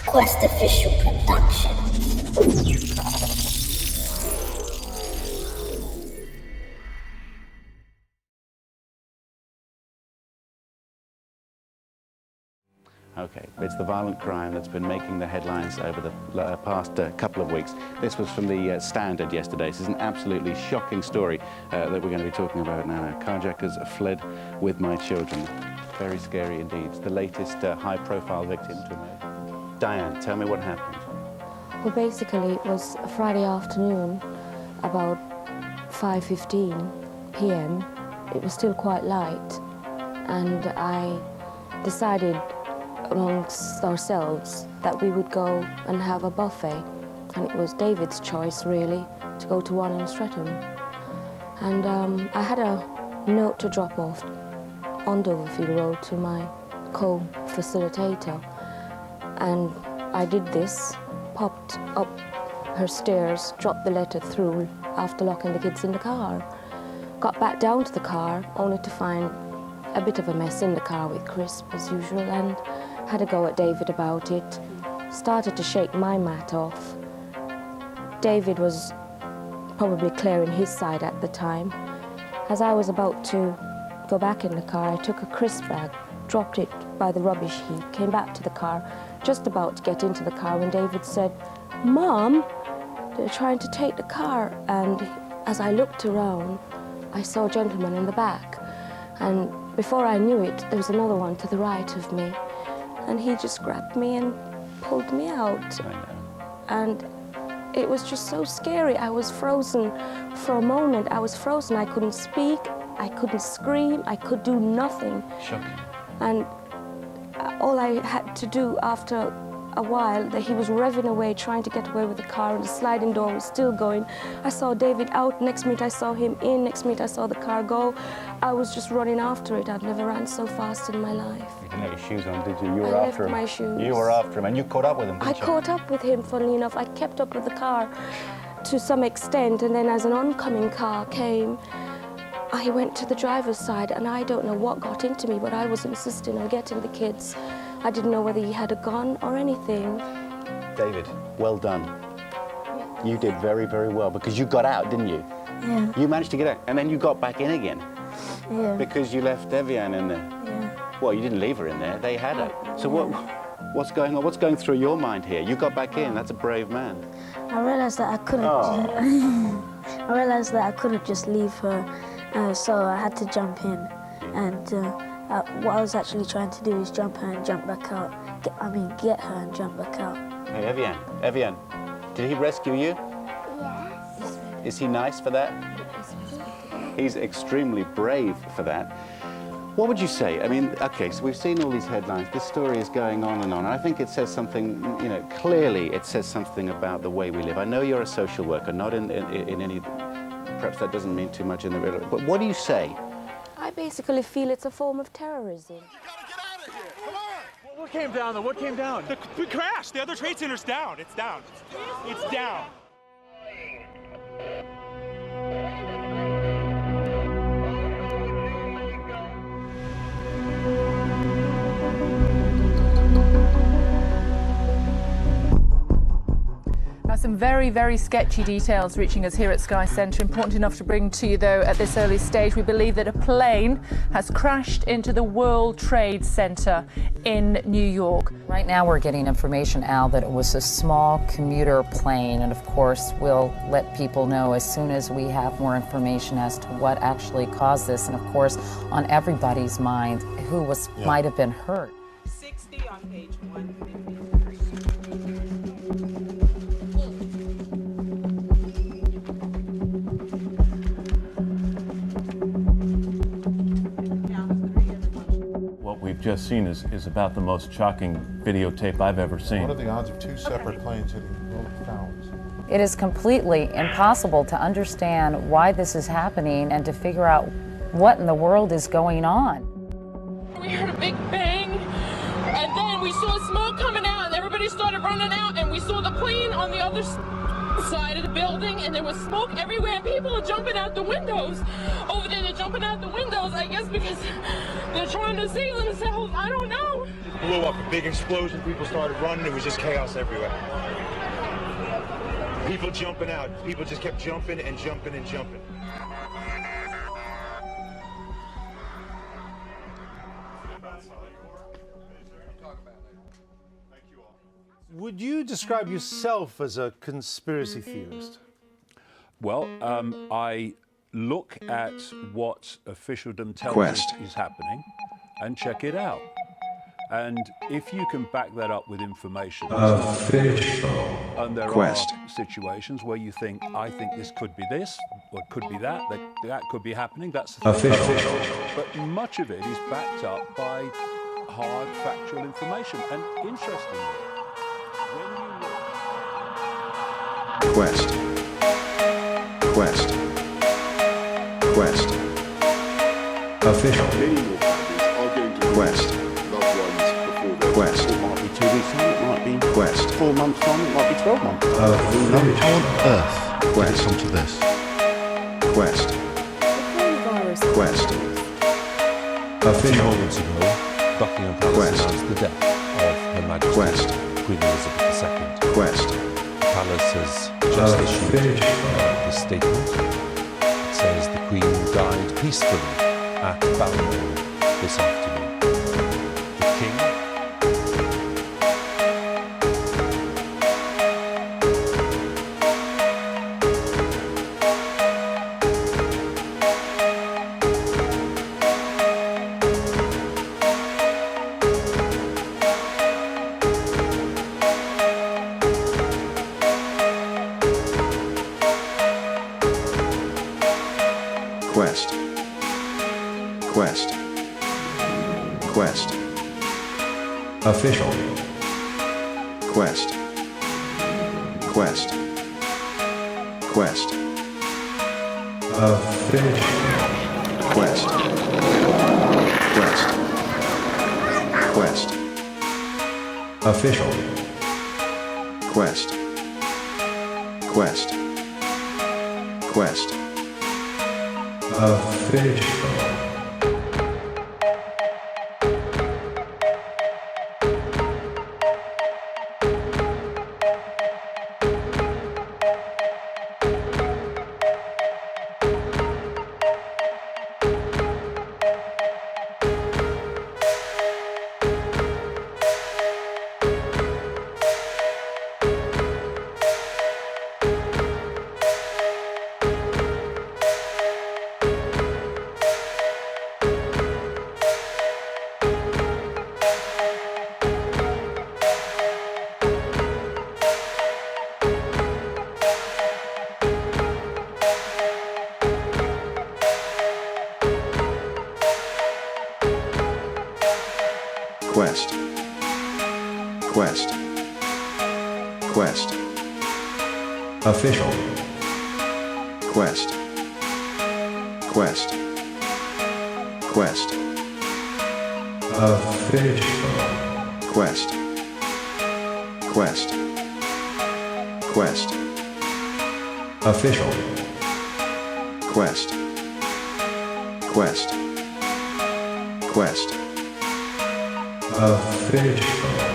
Quest Official Production. Okay, it's the violent crime that's been making the headlines over the past couple of weeks. This was from the Standard yesterday. This is an absolutely shocking story that we're going to be talking about now. Carjackers fled with my children. Very scary indeed. It's the latest high-profile victim to emerge. Diane, tell me what happened. Well, basically, it was a Friday afternoon, about 5:15 p.m. It was still quite light, and I decided amongst ourselves that we would go and have a buffet, and it was David's choice really to go to one in Streatham. And I had a note to drop off on Doverfield Road to my co-facilitator, and I did this, popped up her stairs, dropped the letter through after locking the kids in the car, got back down to the car only to find a bit of a mess in the car with Crisp as usual, and had a go at David about it, started to shake my mat off. David was probably clearing his side at the time. As I was about to go back in the car, I took a Crisp bag, dropped it by the rubbish heap, came back to the car, just about to get into the car when David said, "Mom, they're trying to take the car." And as I looked around, I saw a gentleman in the back. And before I knew it, there was another one to the right of me. And he just grabbed me and pulled me out. I know. And it was just so scary. I was frozen for a moment. I was frozen. I couldn't speak. I couldn't scream. I could do nothing. Shocking. And all I had to do after a while, that he was revving away, trying to get away with the car, and the sliding door was still going. I saw David out. Next minute, I saw him in. Next minute, I saw the car go. I was just running after it. I've never ran so fast in my life. You didn't have your shoes on, did you? You were I after left him. my shoes. You were after him, and you caught up with him, I didn't you? caught up with him, funnily enough. I kept up with the car to some extent, and then as an oncoming car came, I went to the driver's side, and I don't know what got into me, but I was insisting on getting the kids. I didn't know whether he had a gun or anything. David, well done. You did very, very well, because you got out, didn't you? Yeah. You managed to get out, and then you got back in again. Yeah. Because you left Evian in there. Yeah. Well, you didn't leave her in there. They had her. So what's going on? What's going through your mind here? You got back in. That's a brave man. I realized that I couldn't. Oh. I realized that I couldn't just leave her, so I had to jump in. And what I was actually trying to do is jump her and jump back out. Get her and jump back out. Hey, Evian, did he rescue you? Yes. Is he nice for that? He's extremely brave for that. What would you say? I mean, okay, so we've seen all these headlines. This story is going on and on. And I think it says something, clearly it says something about the way we live. I know you're a social worker, not in any, perhaps that doesn't mean too much in the real, but what do you say? I basically feel it's a form of terrorism. You gotta get out of here! Come on! What came down, though? What came down? The crash! The other trade center's down. It's down. It's down. Now, some very, very sketchy details reaching us here at Sky Centre. Important enough to bring to you, though, at this early stage. We believe that a plane has crashed into the World Trade Center in New York. Right now we're getting information, Al, that it was a small commuter plane, and of course we'll let people know as soon as we have more information as to what actually caused this, and of course on everybody's mind who might have been hurt. 60 on page 153. What we've just seen is about the most shocking videotape I've ever seen. What are the odds of two separate planes hitting both towers? It is completely impossible to understand why this is happening and to figure out what in the world is going on. We heard a big bang, and then we saw smoke coming out, and everybody started running out, and we saw the plane on the other side of the building, and there was smoke everywhere, and people are jumping out the windows. Over there, they're jumping out the windows, I guess, because They're trying to save themselves. I don't know. Blew up, a big explosion. People started running. It was just chaos everywhere. People jumping out. People just kept jumping and jumping and jumping. Would you describe yourself as a conspiracy theorist? Well, I look at what officialdom tells Quest. us is happening and check it out. And if you can back that up with information, and there Quest. are situations where you think, I think this could be this, or it could be that, that could be happening, that's the thing. But much of it is backed up by hard factual information. And interestingly, when you look... Quest. Quest. Quest. Official. Quest. Quest. It might be 2 weeks on, it might be Quest. 4 months on, it might be 12 months on. How on earth Quest. did it come to this? Quest. Quest. A few Official. moments ago, Buckingham Palace Quest. announced the death of Her Majesty Quest. Queen Elizabeth II. Quest. The palace has just issued a statement. It says the Queen died peacefully at Balmoral this afternoon. The King Quest. Quest. Quest. Official. Quest. Quest. Quest. Official. Quest. Quest. Quest. Official. Quest. Quest. Quest. Official. Quest. Quest. Quest. Official. Quest. Quest. Quest. Official. Quest. Quest. Quest. Official. Quest. Quest. Quest. Official.